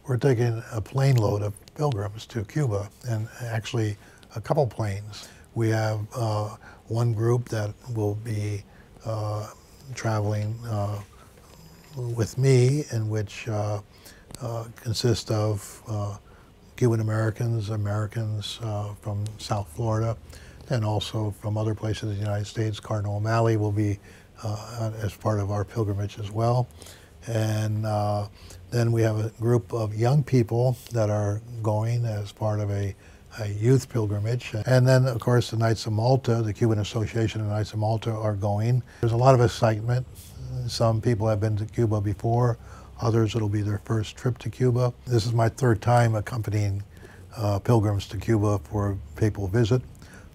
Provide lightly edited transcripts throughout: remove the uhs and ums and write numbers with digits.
We're taking a plane load of pilgrims to Cuba, and actually a couple planes. We have one group that will be traveling with me, in which consists of Cuban Americans, Americans from South Florida, and also from other places in the United States. Cardinal O'Malley will be as part of our pilgrimage as well. And then we have a group of young people that are going as part of a youth pilgrimage. And then, of course, the Knights of Malta, the Cuban Association of Knights of Malta are going. There's a lot of excitement. Some people have been to Cuba before. Others, it'll be their first trip to Cuba. This is my third time accompanying pilgrims to Cuba for a papal visit.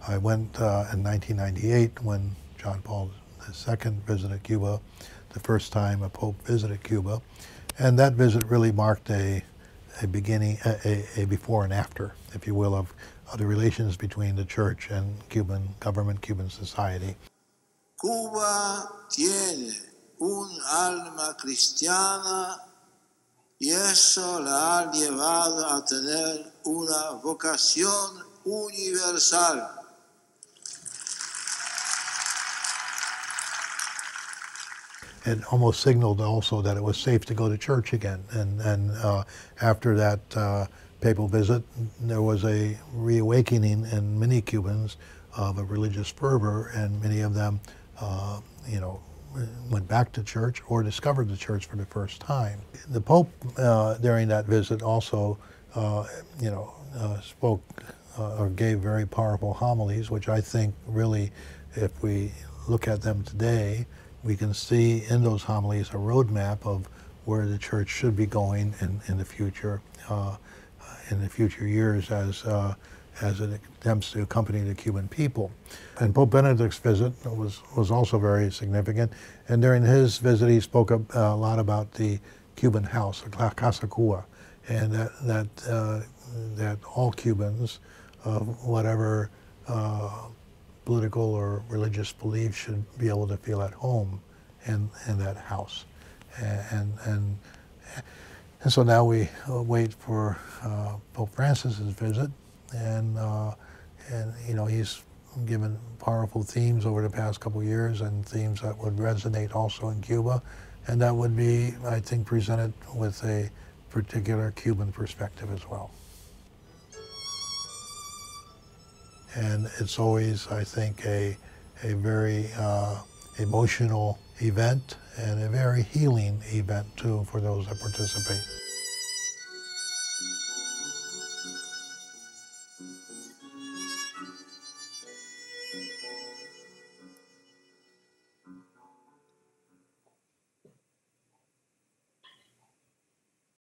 I went in 1998 when John Paul II visited Cuba, the first time a pope visited Cuba. And that visit really marked a beginning, a before and after, if you will, of the relations between the church and Cuban government, Cuban society. Cuba tiene un alma cristiana y eso la ha llevado a tener una vocación universal. It almost signaled also that it was safe to go to church again. And after that papal visit, there was a reawakening in many Cubans of a religious fervor, and many of them, went back to church or discovered the church for the first time. The Pope, during that visit, also, spoke or gave very powerful homilies, which I think really, if we look at them today, we can see in those homilies a roadmap of where the church should be going in the future years as it attempts to accompany the Cuban people. And Pope Benedict's visit was also very significant. And during his visit, he spoke a lot about the Cuban house, La Casa Cuba, and that all Cubans of whatever political or religious beliefs should be able to feel at home in that house. And so now we wait for Pope Francis's visit, and he's given powerful themes over the past couple of years, and themes that would resonate also in Cuba, and that would be, I think, presented with a particular Cuban perspective as well. And it's always, I think, a very emotional event and a very healing event, too, for those that participate.